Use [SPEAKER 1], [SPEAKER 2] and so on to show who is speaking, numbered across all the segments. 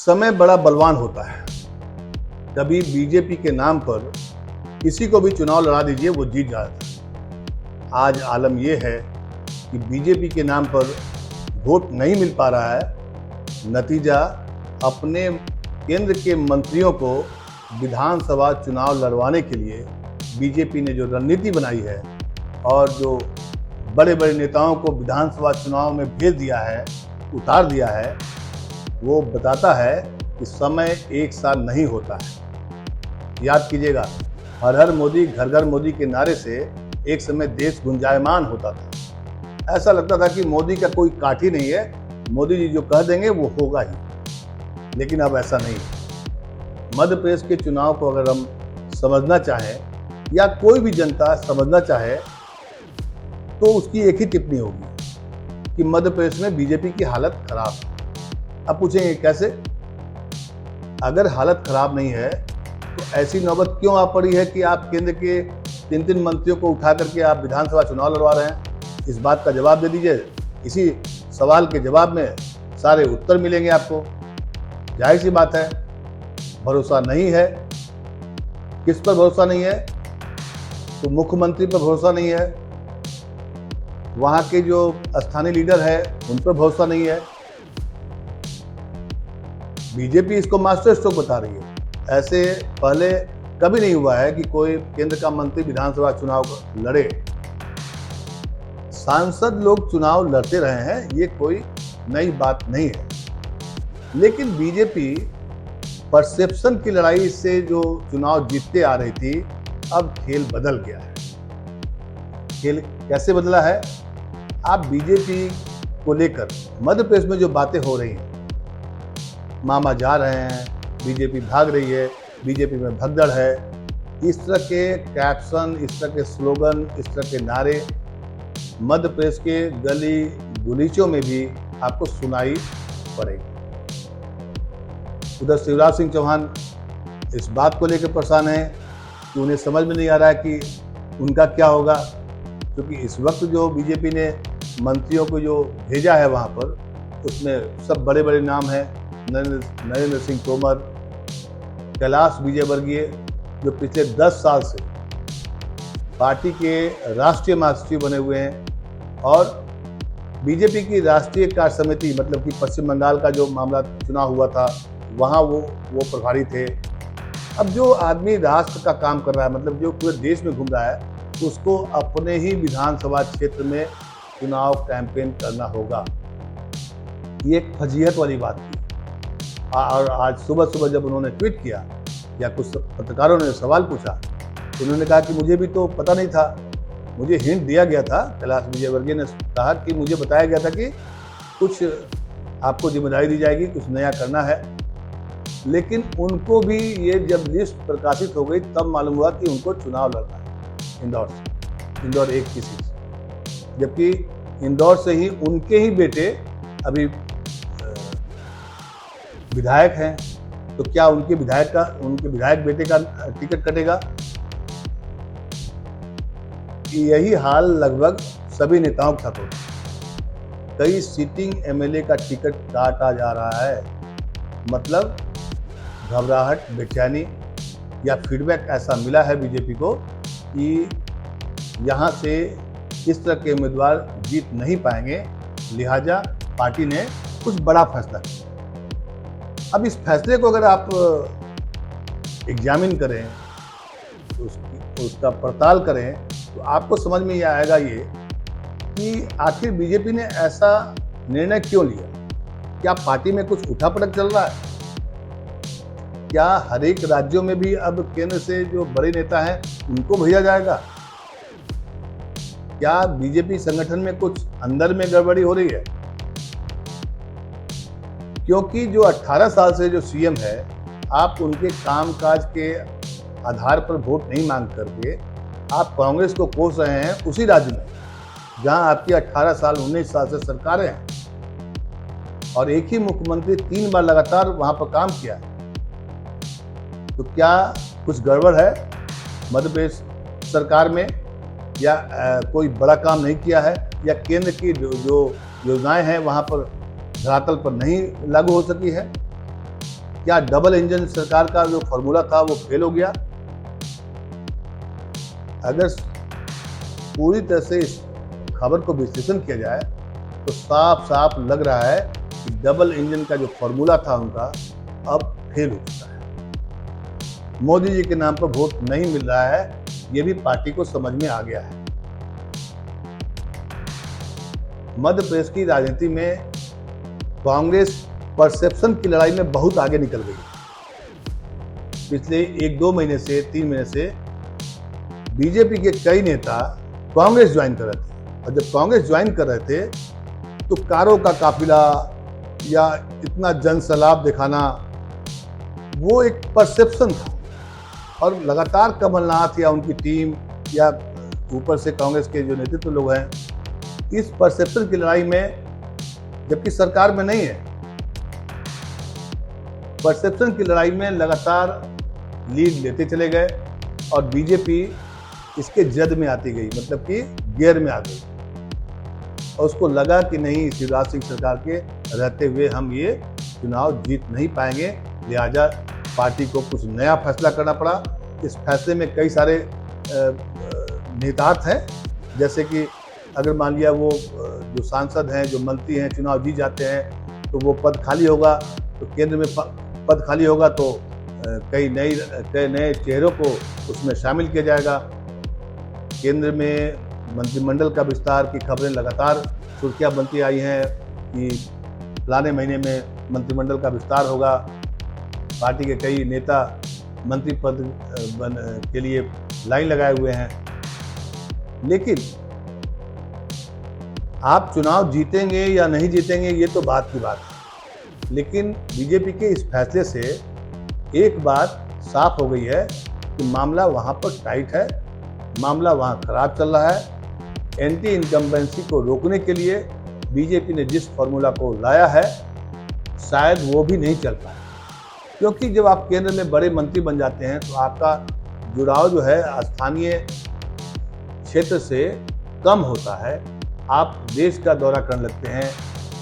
[SPEAKER 1] समय बड़ा बलवान होता है। कभी बीजेपी के नाम पर किसी को भी चुनाव लड़ा दीजिए, वो जीत जाता है। आज आलम यह है कि बीजेपी के नाम पर वोट नहीं मिल पा रहा है। नतीजा, अपने केंद्र के मंत्रियों को विधानसभा चुनाव लड़वाने के लिए बीजेपी ने जो रणनीति बनाई है और जो बड़े बड़े नेताओं को विधानसभा चुनाव में भेज दिया है, उतार दिया है, वो बताता है कि समय एक साथ नहीं होता है। याद कीजिएगा, हर हर मोदी घर घर मोदी के नारे से एक समय देश गुंजायमान होता था। ऐसा लगता था कि मोदी का कोई काठी नहीं है, मोदी जी जो कह देंगे वो होगा ही। लेकिन अब ऐसा नहीं है। मध्य प्रदेश के चुनाव को अगर हम समझना चाहें या कोई भी जनता समझना चाहे तो उसकी एक ही टिप्पणी होगी कि मध्य प्रदेश में बीजेपी की हालत खराब है। अब पूछेंगे कैसे? अगर हालत खराब नहीं है तो ऐसी नौबत क्यों आ पड़ी है कि आप केंद्र के 3 मंत्रियों को उठा करके आप विधानसभा चुनाव लड़वा रहे हैं? इस बात का जवाब दे दीजिए। इसी सवाल के जवाब में सारे उत्तर मिलेंगे आपको। जाहिर सी बात है, भरोसा नहीं है। किस पर भरोसा नहीं है? तो मुख्यमंत्री पर भरोसा नहीं है, वहां के जो स्थानीय लीडर है उन पर भरोसा नहीं है। बीजेपी इसको मास्टर स्ट्रोक बता रही है। ऐसे पहले कभी नहीं हुआ है कि कोई केंद्र का मंत्री विधानसभा चुनाव लड़े। सांसद लोग चुनाव लड़ते रहे हैं, ये कोई नई बात नहीं है। लेकिन बीजेपी परसेप्शन की लड़ाई से जो चुनाव जीतते आ रही थी, अब खेल बदल गया है। खेल कैसे बदला है? आप बीजेपी को लेकर मध्य प्रदेश में जो बातें हो रही हैं, मामा जा रहे हैं, बीजेपी भाग रही है, बीजेपी में भगदड़ है, इस तरह के कैप्शन, इस तरह के स्लोगन, इस तरह के नारे मध्य प्रदेश के गली गुलीचों में भी आपको सुनाई पड़ेगी। उधर शिवराज सिंह चौहान इस बात को लेकर परेशान है कि उन्हें समझ में नहीं आ रहा है कि उनका क्या होगा, क्योंकि इस वक्त जो बीजेपी ने मंत्रियों को जो भेजा है वहाँ पर, उसमें सब बड़े बड़े नाम हैं। नरेंद्र सिंह तोमर, कैलाश विजयवर्गीय, जो पिछले 10 साल से पार्टी के राष्ट्रीय महासचिव बने हुए हैं और बीजेपी की राष्ट्रीय कार्य समिति, मतलब कि पश्चिम बंगाल का जो मामला चुनाव हुआ था, वहाँ वो प्रभारी थे। अब जो आदमी राष्ट्र का काम कर रहा है, मतलब जो पूरे देश में घूम रहा है, उसको अपने ही विधानसभा क्षेत्र में चुनाव कैंपेन करना होगा। ये एक फजीहत वाली बात थी। और आज सुबह जब उन्होंने ट्वीट किया या कुछ पत्रकारों ने सवाल पूछा, तो उन्होंने कहा कि मुझे भी तो पता नहीं था, मुझे हिंट दिया गया था। कैलाश विजयवर्गीय ने कहा कि मुझे बताया गया था कि कुछ आपको जिम्मेदारी दी जाएगी, कुछ नया करना है। लेकिन उनको भी ये जब लिस्ट प्रकाशित हो गई तब मालूम हुआ कि उनको चुनाव लड़ना है इंदौर से, इंदौर 1 की सीट से, जबकि इंदौर से ही उनके ही बेटे अभी विधायक हैं। तो क्या उनके विधायक बेटे का टिकट कटेगा? यही हाल लगभग सभी नेताओं के साथ होता है। कई सिटिंग एमएलए का टिकट काटा जा रहा है। मतलब घबराहट, बेचैनी या फीडबैक ऐसा मिला है बीजेपी को कि यहाँ से इस तरह के उम्मीदवार जीत नहीं पाएंगे, लिहाजा पार्टी ने कुछ बड़ा फैसला किया। अब इस फैसले को अगर आप एग्जामिन करें, उसका पड़ताल करें, तो आपको समझ में ये आएगा ये कि आखिर बीजेपी ने ऐसा निर्णय क्यों लिया। क्या पार्टी में कुछ उठापटक चल रहा है? क्या हर एक राज्यों में भी अब केंद्र से जो बड़े नेता हैं उनको भेजा जाएगा? क्या बीजेपी संगठन में कुछ अंदर में गड़बड़ी हो रही है? क्योंकि जो 18 साल से जो सीएम है, आप उनके कामकाज के आधार पर वोट नहीं मांग करके आप कांग्रेस को कोस रहे हैं उसी राज्य में जहां आपकी 18 साल 19 साल से सरकारें हैं और एक ही मुख्यमंत्री 3 बार लगातार वहां पर काम किया है। तो क्या कुछ गड़बड़ है मध्य प्रदेश सरकार में, या कोई बड़ा काम नहीं किया है, या केंद्र की जो योजनाएं हैं वहां पर धरातल पर नहीं लागू हो सकी है? क्या डबल इंजन सरकार का जो फॉर्मूला था वो फेल हो गया? अगर पूरी तरह से इस खबर को विश्लेषण किया जाए तो साफ साफ लग रहा है कि डबल इंजन का जो फॉर्मूला था उनका अब फेल हो चुका है। मोदी जी के नाम पर वोट नहीं मिल रहा है, ये भी पार्टी को समझ में आ गया है। मध्य प्रदेश की राजनीति में कांग्रेस परसेप्शन की लड़ाई में बहुत आगे निकल गई। पिछले 1-2 महीने से 3 महीने से बीजेपी के कई नेता कांग्रेस ज्वाइन कर रहे थे, और जब कांग्रेस ज्वाइन कर रहे थे तो कारों का काफिला या इतना जनसैलाब दिखाना वो एक परसेप्शन था, और लगातार कमलनाथ या उनकी टीम या ऊपर से कांग्रेस के जो नेतृत्व लोग हैं इस परसेप्शन की लड़ाई में, जबकि सरकार में नहीं है, परसेप्शन की लड़ाई में लगातार लीड लेते चले गए और बीजेपी इसके जद में आती गई, मतलब कि गियर में आ गई, और उसको लगा कि नहीं, शिवराज सिंह सरकार के रहते हुए हम ये चुनाव जीत नहीं पाएंगे, लिहाजा पार्टी को कुछ नया फैसला करना पड़ा। इस फैसले में कई सारे निहितार्थ हैं, जैसे कि अगर मान लिया वो जो सांसद हैं, जो मंत्री हैं, चुनाव जीत जाते हैं तो वो पद खाली होगा, तो केंद्र में पद खाली होगा तो कई नए चेहरों को उसमें शामिल किया जाएगा। केंद्र में मंत्रिमंडल का विस्तार की खबरें लगातार सुर्खियां बनती आई हैं कि फलाने महीने में मंत्रिमंडल का विस्तार होगा। पार्टी के कई नेता मंत्री पद के लिए लाइन लगाए हुए हैं, लेकिन आप चुनाव जीतेंगे या नहीं जीतेंगे ये तो बात की बात है। लेकिन बीजेपी के इस फैसले से एक बात साफ हो गई है कि मामला वहाँ पर टाइट है, मामला वहाँ खराब चल रहा है। एंटी इनकम्बेंसी को रोकने के लिए बीजेपी ने जिस फॉर्मूला को लाया है शायद वो भी नहीं चल पाए, क्योंकि जब आप केंद्र में बड़े मंत्री बन जाते हैं तो आपका जुड़ाव जो है स्थानीय क्षेत्र से कम होता है। आप देश का दौरा करने लगते हैं,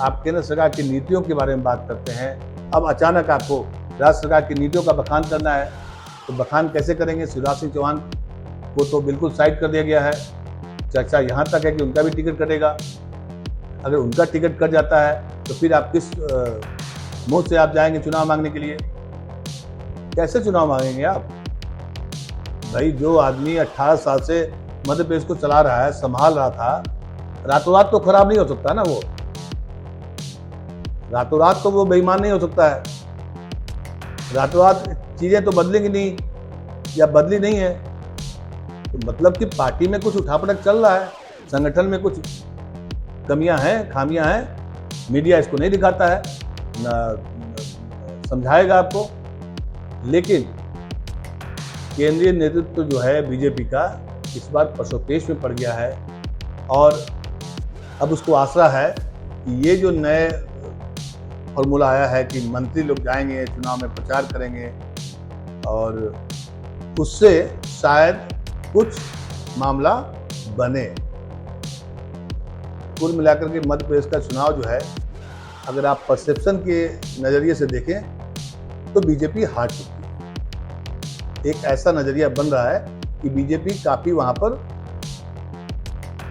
[SPEAKER 1] आप केंद्र सरकार की नीतियों के बारे में बात करते हैं। अब अचानक आपको राज्य सरकार की नीतियों का बखान करना है, तो बखान कैसे करेंगे? शिवराज सिंह चौहान को तो बिल्कुल साइड कर दिया गया है। चर्चा यहाँ तक है कि उनका भी टिकट कटेगा। अगर उनका टिकट कट जाता है तो फिर आप किस मुंह से आप जाएंगे चुनाव मांगने के लिए? कैसे चुनाव मांगेंगे आप? भाई, जो आदमी 18 साल से मध्य प्रदेश को चला रहा है, संभाल रहा था, रातों रात तो खराब नहीं हो सकता ना, वो रातों रात तो वो बेईमान नहीं हो सकता है। रातों रात चीजें तो बदलेंगी नहीं या बदली नहीं है, तो मतलब कि पार्टी में कुछ उठापटक चल रहा है, संगठन में कुछ कमियां हैं, खामियां हैं। मीडिया इसको नहीं दिखाता है, ना समझाएगा आपको। लेकिन केंद्रीय नेतृत्व जो है बीजेपी का इस बार पसोपेश में पड़ गया है, और अब उसको आशा है कि ये जो नए फॉर्मूला आया है कि मंत्री लोग जाएंगे चुनाव में प्रचार करेंगे, और उससे शायद कुछ मामला बने। कुल मिलाकर के मध्य प्रदेश का चुनाव जो है, अगर आप परसेप्शन के नज़रिए से देखें तो बीजेपी हार चुकी है। एक ऐसा नज़रिया बन रहा है कि बीजेपी काफ़ी वहाँ पर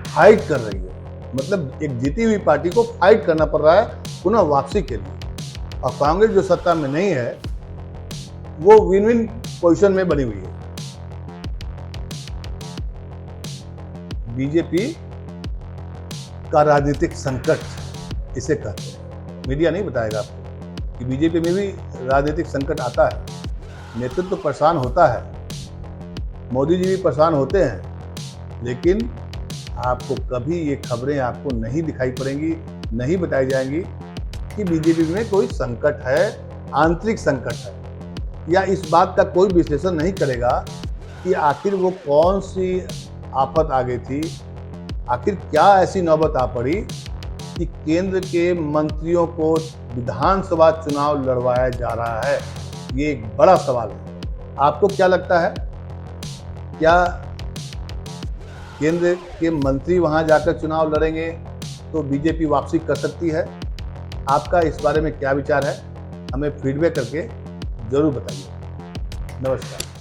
[SPEAKER 1] फाइट कर रही है, मतलब एक जीती हुई पार्टी को फाइट करना पड़ रहा है पुनः वापसी के लिए। और कांग्रेस जो सत्ता में नहीं है वो विन विन पोजीशन में बनी हुई है। बीजेपी का राजनीतिक संकट इसे कहते हैं। मीडिया नहीं बताएगा आपको कि बीजेपी में भी राजनीतिक संकट आता है, नेतृत्व परेशान होता है, मोदी जी भी परेशान होते हैं, लेकिन आपको कभी ये खबरें आपको नहीं दिखाई पड़ेंगी, नहीं बताई जाएंगी कि बीजेपी में कोई संकट है, आंतरिक संकट है, या इस बात का कोई विश्लेषण नहीं करेगा कि आखिर वो कौन सी आफत आ गई थी, आखिर क्या ऐसी नौबत आ पड़ी कि केंद्र के मंत्रियों को विधानसभा चुनाव लड़वाया जा रहा है। ये एक बड़ा सवाल है। आपको क्या लगता है, क्या केंद्र के मंत्री वहां जाकर चुनाव लड़ेंगे तो बीजेपी वापसी कर सकती है? आपका इस बारे में क्या विचार है? हमें फीडबैक करके जरूर बताइए। नमस्कार।